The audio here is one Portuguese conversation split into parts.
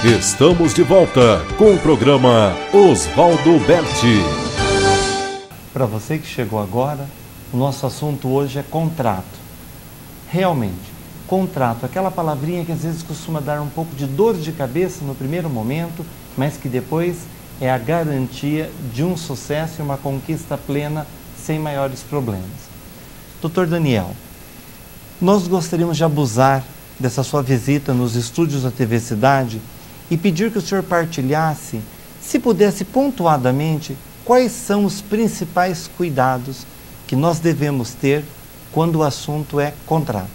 Estamos de volta com o programa Oswaldo Berti. Para você que chegou agora, o nosso assunto hoje é contrato. Realmente, contrato, aquela palavrinha que às vezes costuma dar um pouco de dor de cabeça no primeiro momento, mas que depois é a garantia de um sucesso e uma conquista plena sem maiores problemas. Dr. Daniel, nós gostaríamos de abusar dessa sua visita nos estúdios da TV Cidade e pedir que o senhor partilhasse, se pudesse pontuadamente, quais são os principais cuidados que nós devemos ter quando o assunto é contrato.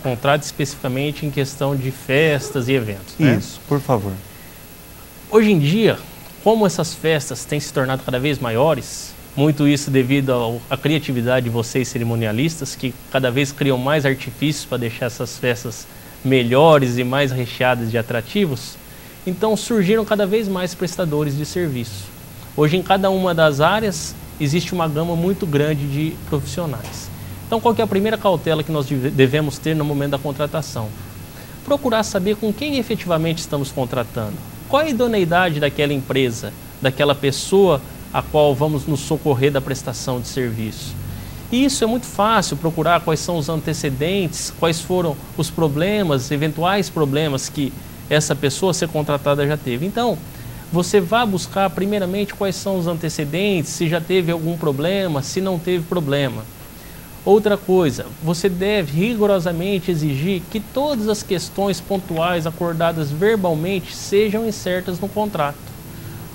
Contrato especificamente em questão de festas e eventos, né? Isso, por favor. Hoje em dia, como essas festas têm se tornado cada vez maiores, muito isso devido à criatividade de vocês cerimonialistas, que cada vez criam mais artifícios para deixar essas festas melhores e mais recheadas de atrativos, então surgiram cada vez mais prestadores de serviço. Hoje em cada uma das áreas existe uma gama muito grande de profissionais. Então qual que é a primeira cautela que nós devemos ter no momento da contratação? Procurar saber com quem efetivamente estamos contratando. Qual é a idoneidade daquela empresa, daquela pessoa a qual vamos nos socorrer da prestação de serviço. E isso é muito fácil, procurar quais são os antecedentes, quais foram os problemas, eventuais problemas que essa pessoa a ser contratada já teve. Então, você vai buscar primeiramente quais são os antecedentes, se já teve algum problema, se não teve problema. Outra coisa, você deve rigorosamente exigir que todas as questões pontuais acordadas verbalmente sejam insertas no contrato.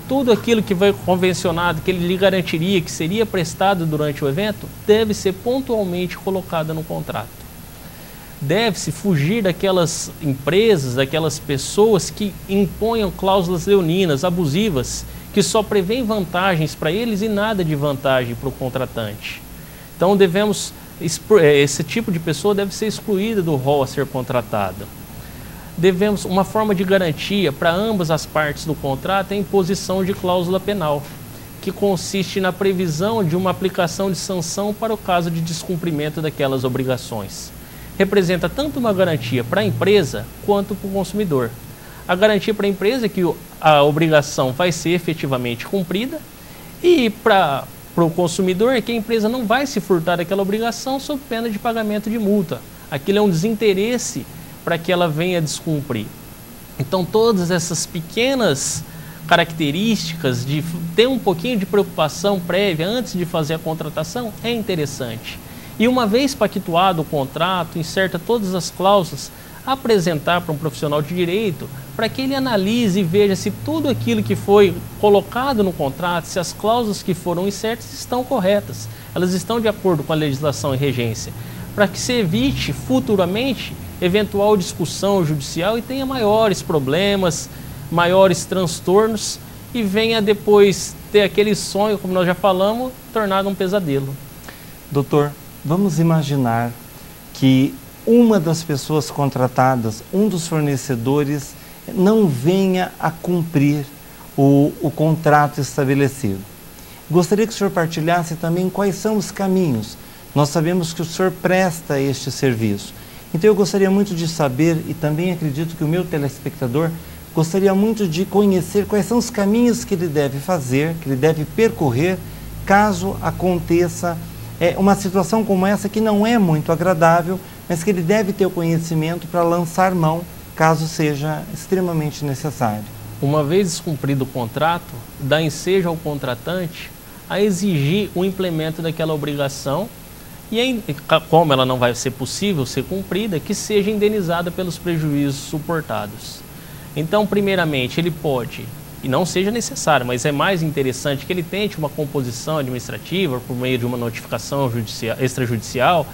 Tudo aquilo que foi convencionado, que ele lhe garantiria que seria prestado durante o evento, deve ser pontualmente colocado no contrato. Deve-se fugir daquelas empresas, daquelas pessoas que imponham cláusulas leoninas, abusivas, que só prevêem vantagens para eles e nada de vantagem para o contratante. Então esse tipo de pessoa deve ser excluída do rol a ser contratado. Uma forma de garantia para ambas as partes do contrato é a imposição de cláusula penal, que consiste na previsão de uma aplicação de sanção para o caso de descumprimento daquelas obrigações. Representa tanto uma garantia para a empresa quanto para o consumidor. A garantia para a empresa é que a obrigação vai ser efetivamente cumprida e para o consumidor é que a empresa não vai se furtar daquela obrigação sob pena de pagamento de multa. Aquilo é um desinteresse para que ela venha descumprir. Então todas essas pequenas características de ter um pouquinho de preocupação prévia antes de fazer a contratação é interessante. E uma vez pactuado o contrato, inserta todas as cláusulas, apresentar para um profissional de direito para que ele analise e veja se tudo aquilo que foi colocado no contrato, se as cláusulas que foram insertas estão corretas, elas estão de acordo com a legislação e regência, para que se evite futuramente eventual discussão judicial e tenha maiores problemas, maiores transtornos e venha depois ter aquele sonho, como nós já falamos, tornado um pesadelo. Doutor, vamos imaginar que uma das pessoas contratadas, um dos fornecedores, não venha a cumprir o contrato estabelecido. Gostaria que o senhor partilhasse também quais são os caminhos. Nós sabemos que o senhor presta este serviço. Então eu gostaria muito de saber, e também acredito que o meu telespectador gostaria muito de conhecer quais são os caminhos que ele deve fazer, que ele deve percorrer, caso aconteça uma situação como essa que não é muito agradável, mas que ele deve ter o conhecimento para lançar mão, caso seja extremamente necessário. Uma vez descumprido o contrato, dá ensejo ao contratante a exigir o implemento daquela obrigação e, como ela não vai ser possível ser cumprida, que seja indenizada pelos prejuízos suportados. Então, primeiramente, ele pode, e não seja necessário, mas é mais interessante que ele tente uma composição administrativa por meio de uma notificação extrajudicial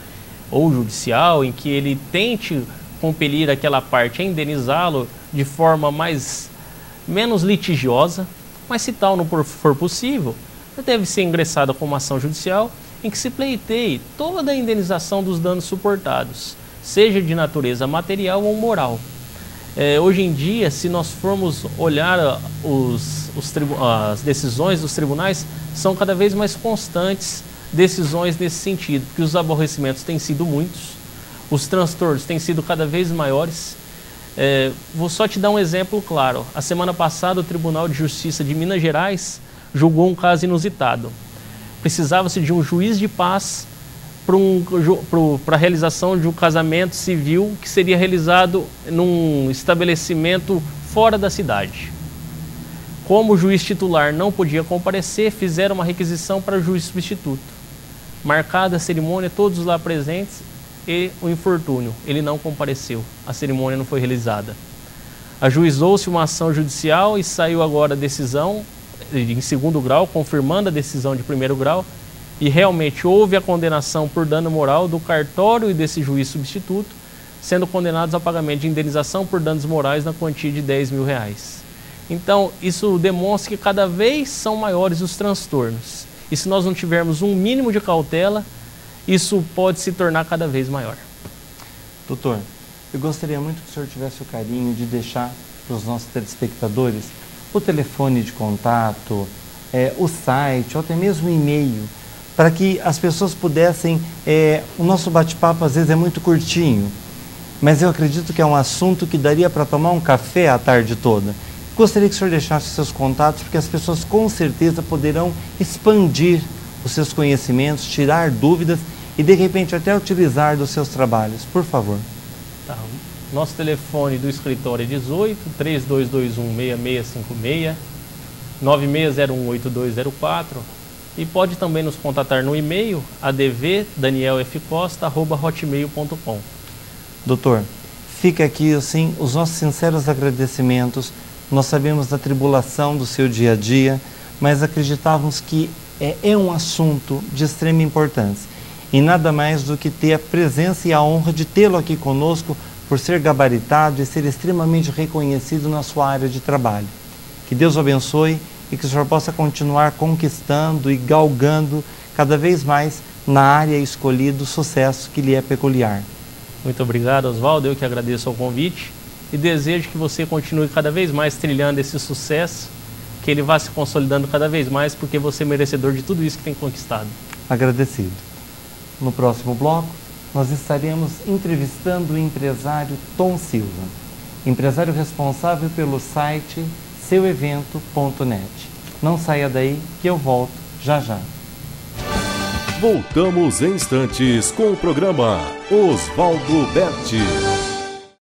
ou judicial, em que ele tente compelir aquela parte a indenizá-lo de forma menos litigiosa, mas se tal não for possível, deve ser ingressada com uma ação judicial em que se pleiteie toda a indenização dos danos suportados, seja de natureza material ou moral. Hoje em dia, se nós formos olhar as decisões dos tribunais, são cada vez mais constantes decisões nesse sentido, porque os aborrecimentos têm sido muitos, os transtornos têm sido cada vez maiores, Vou só te dar um exemplo claro. A semana passada, o Tribunal de Justiça de Minas Gerais julgou um caso inusitado. Precisava-se de um juiz de paz para a realização de um casamento civil que seria realizado num estabelecimento fora da cidade. Como o juiz titular não podia comparecer, fizeram uma requisição para o juiz substituto. Marcada a cerimônia, todos lá presentes, e o infortúnio, ele não compareceu, a cerimônia não foi realizada. Ajuizou-se uma ação judicial e saiu agora a decisão em segundo grau, confirmando a decisão de primeiro grau, e realmente houve a condenação por dano moral do cartório e desse juiz substituto, sendo condenados ao pagamento de indenização por danos morais na quantia de R$10 mil. Então, isso demonstra que cada vez são maiores os transtornos. E se nós não tivermos um mínimo de cautela, isso pode se tornar cada vez maior. Doutor, eu gostaria muito que o senhor tivesse o carinho de deixar para os nossos telespectadores o telefone de contato, o site, ou até mesmo o e-mail, para que as pessoas pudessem... o nosso bate-papo às vezes é muito curtinho, mas eu acredito que é um assunto que daria para tomar um café a tarde toda. Gostaria que o senhor deixasse seus contatos, porque as pessoas com certeza poderão expandir os seus conhecimentos, tirar dúvidas e de repente até utilizar dos seus trabalhos. Por favor. Tá. Nosso telefone do escritório é 18 3221 6656 96018204 e pode também nos contatar no e-mail advdanielfcosta@hotmail.com. Doutor, fica aqui assim os nossos sinceros agradecimentos. Nós sabemos da tribulação do seu dia a dia, mas acreditávamos que é um assunto de extrema importância. E nada mais do que ter a presença e a honra de tê-lo aqui conosco, por ser gabaritado e ser extremamente reconhecido na sua área de trabalho. Que Deus o abençoe e que o senhor possa continuar conquistando e galgando cada vez mais na área escolhida o sucesso que lhe é peculiar. Muito obrigado, Oswaldo. Eu que agradeço o convite e desejo que você continue cada vez mais trilhando esse sucesso, que ele vá se consolidando cada vez mais, porque você é merecedor de tudo isso que tem conquistado. Agradecido. No próximo bloco, nós estaremos entrevistando o empresário Tom Silva, empresário responsável pelo site seuevento.net. Não saia daí que eu volto já já. Voltamos em instantes com o programa Oswaldo Berti.